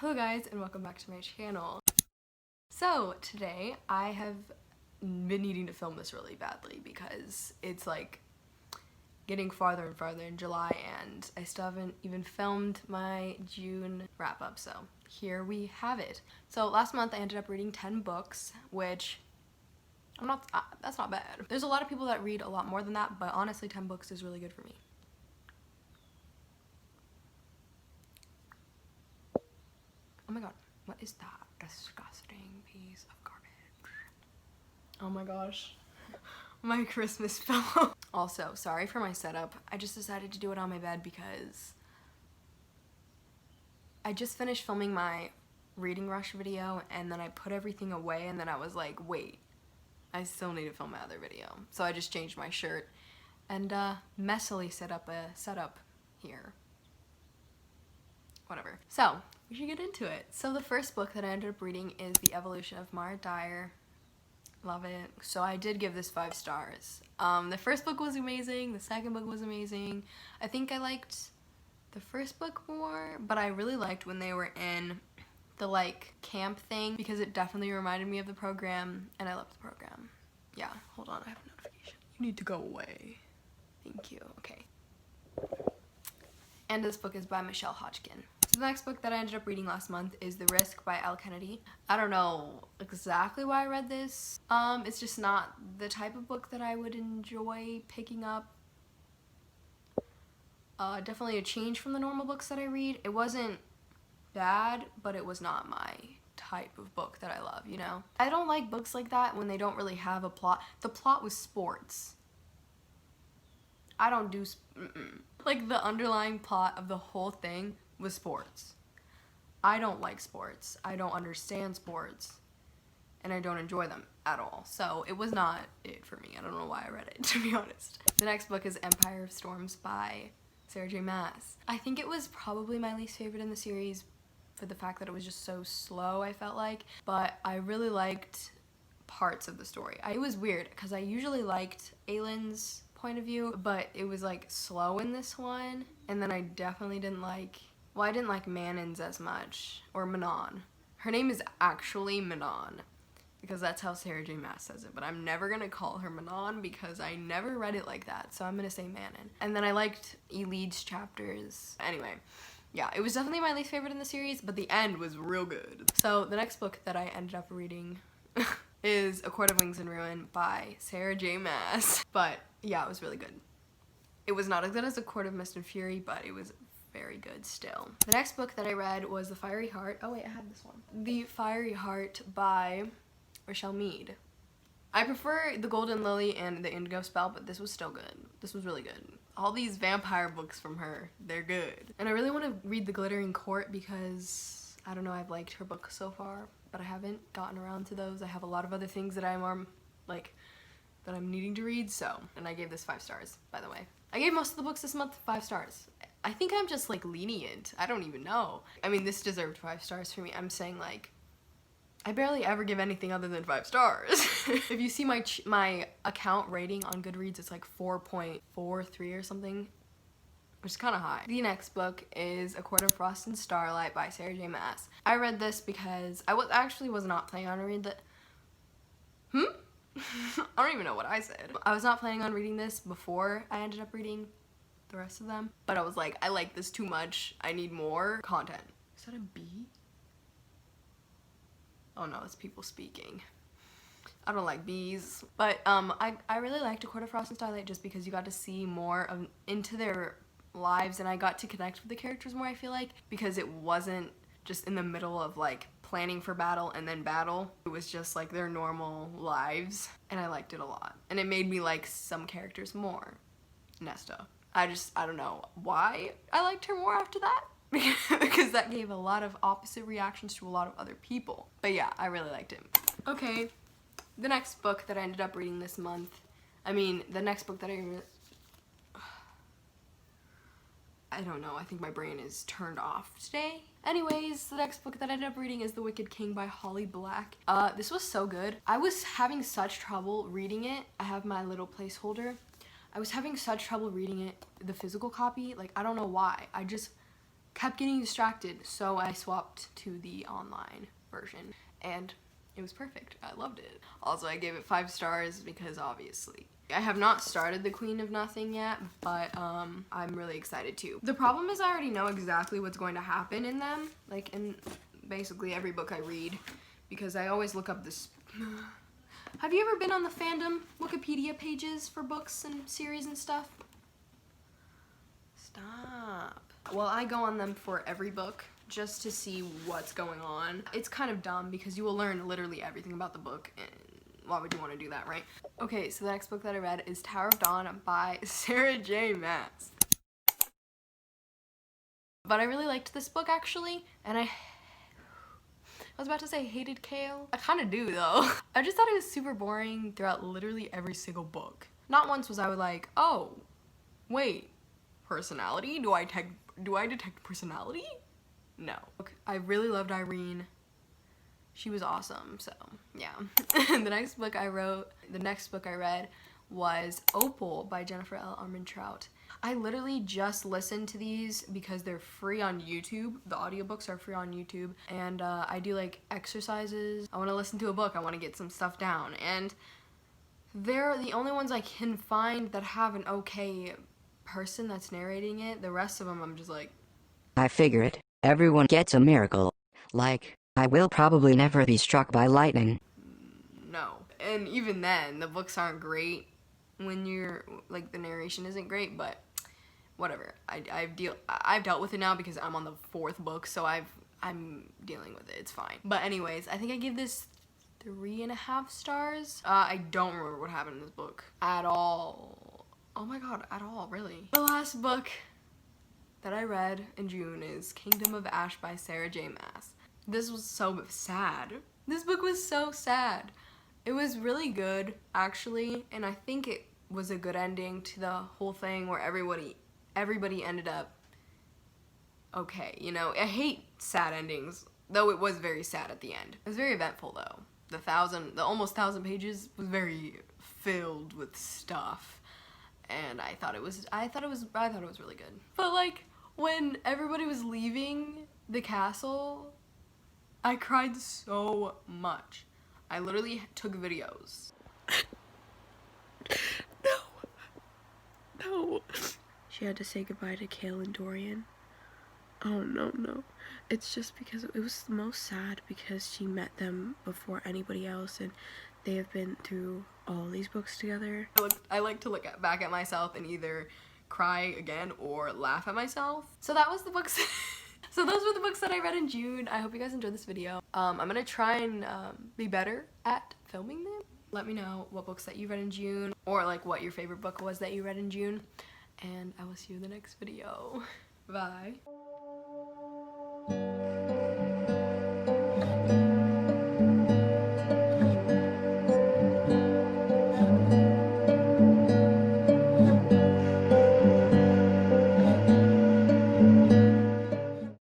Hello guys and welcome back to my channel. So today I have been needing to film this really badly because it's like getting farther and farther in July and I still haven't even filmed my June wrap up, so here we have it. So last month I ended up reading 10 books, which that's not bad. There's a lot of people that read a lot more than that, but honestly 10 books is really good for me. Oh my god, what is that disgusting piece of garbage? Oh my gosh, my Christmas pillow. Also, sorry for my setup. I just decided to do it on my bed because I just finished filming my reading rush video and then I put everything away and then I was like, wait, I still need to film my other video. So I just changed my shirt and messily set up a setup here. Whatever. So, we should get into it. So the first book that I ended up reading is The Evolution of Dyer. Love it. So I did give this 5 stars. The first book was amazing, the second book was amazing. I think I liked the first book more, but I really liked when they were in the like camp thing because it definitely reminded me of the program and I loved the program. Yeah, hold on, I have a notification. You need to go away. Thank you. Okay. And this book is by Michelle Hodgkin. So the next book that I ended up reading last month is The Risk by Elle Kennedy. I don't know exactly why I read this. It's just not the type of book that I would enjoy picking up. Definitely a change from the normal books that I read. It wasn't bad, but it was not my type of book that I love, you know? I don't like books like that when they don't really have a plot. The plot was sports. I don't do like the underlying plot of the whole thing was sports. I don't like sports. I don't understand sports. And I don't enjoy them at all. So it was not it for me. I don't know why I read it, to be honest. The next book is Empire of Storms by Sarah J. Maas. I think it was probably my least favorite in the series for the fact that it was just so slow, I felt like. But I really liked parts of the story. It was weird because I usually liked Aylin's point of view, but it was like slow in this one, and then I definitely didn't like, well, I didn't like Manon's as much, or Manon. Her name is actually Manon because that's how Sarah J. Maas says it, but I'm never gonna call her Manon because I never read it like that, so I'm gonna say Manon. And then I liked Elid's chapters. Anyway, yeah, it was definitely my least favorite in the series, but the end was real good. So the next book that I ended up reading is A Court of Wings and Ruin by Sarah J. Maas. But yeah, it was really good. It was not as good as A Court of Mist and Fury, but it was very good still. The next book that I read was The Fiery Heart. Oh wait, I had this one. The Fiery Heart by Rochelle Mead. I prefer The Golden Lily and The Indigo Spell, but this was still good. This was really good. All these vampire books from her, they're good. And I really want to read The Glittering Court because, I don't know, I've liked her books so far, but I haven't gotten around to those. I have a lot of other things that I'm needing to read, so. And I gave this 5 stars, by the way. I gave most of the books this month 5 stars. I think I'm just like lenient. I don't even know. I mean, this deserved 5 stars for me. I'm saying like, I barely ever give anything other than 5 stars. If you see my account rating on Goodreads, it's like 4.43 or something, which is kind of high. The next book is A Court of Frost and Starlight by Sarah J. Maas. I read this because I was not planning on reading the... I don't even know what I said. I was not planning on reading this before I ended up reading the rest of them, but I was like, I like this too much. I need more content. Is that a bee? Oh no, it's people speaking. I don't like bees. But I really liked A Court of Frost and Starlight just because you got to see more into their lives and I got to connect with the characters more, I feel like, because it wasn't just in the middle of like planning for battle and then battle. It was just like their normal lives and I liked it a lot. And it made me like some characters more. Nesta. I don't know why I liked her more after that because that gave a lot of opposite reactions to a lot of other people. But yeah, I really liked it. Okay, the next book that I ended up reading this month, the next book that I don't know, I think my brain is turned off today. Anyways, the next book that I ended up reading is The Wicked King by Holly Black. This was so good. I was having such trouble reading it. I have my little placeholder. I was having such trouble reading it, the physical copy. Like, I don't know why. kept getting distracted, so I swapped to the online version, and it was perfect. I loved it. Also, I gave it 5 stars because obviously. I have not started The Queen of Nothing yet, but I'm really excited too. The problem is I already know exactly what's going to happen in them, like in basically every book I read, because I always look up this. Have you ever been on the fandom Wikipedia pages for books and series and stuff? Stop. Well, I go on them for every book just to see what's going on. It's kind of dumb because you will learn literally everything about the book, and why would you want to do that, right? Okay, so the next book that I read is Tower of Dawn by Sarah J. Maas. But I really liked this book actually, and I was about to say hated Kale. I kind of do though. I just thought it was super boring throughout literally every single book. Not once was I like, oh, wait, personality? Do I detect personality? No. I really loved Irene. She was awesome, so yeah. The next book I read was Opal by Jennifer L. Armentrout. I literally just listened to these because they're free on YouTube. The audiobooks are free on YouTube, and I do like exercises. I want to listen to a book. I want to get some stuff down, and they're the only ones I can find that have an okay person that's narrating it. The rest of them I'm just like, I figure it. Everyone gets a miracle. Like, I will probably never be struck by lightning. no. And even then, the books aren't great when you're, like, the narration isn't great, but whatever. I've dealt with it now because I'm on the 4th book, so I'm dealing with it. It's fine. But anyways, I think I give this 3.5 stars. I don't remember what happened in this book at all. Oh my god, at all, really. The last book that I read in June is Kingdom of Ash by Sarah J. Maas. This was so sad. This book was so sad. It was really good, actually, and I think it was a good ending to the whole thing where everybody ended up okay, you know? I hate sad endings, though it was very sad at the end. It was very eventful, though. The almost 1,000 pages was very filled with stuff, and I thought it was really good. But like, when everybody was leaving the castle, I cried so much. I literally took videos. No. She had to say goodbye to Kale and Dorian. Oh, no. It's just because it was the most sad because she met them before anybody else, and they have been through all these books together. I like to look back at myself and either cry again or laugh at myself. So that was the books. So those were the books that I read in June. I hope you guys enjoyed this video. I'm gonna try and be better at filming them. Let me know what books that you read in June, or like what your favorite book was that you read in June, and I will see you in the next video. Bye.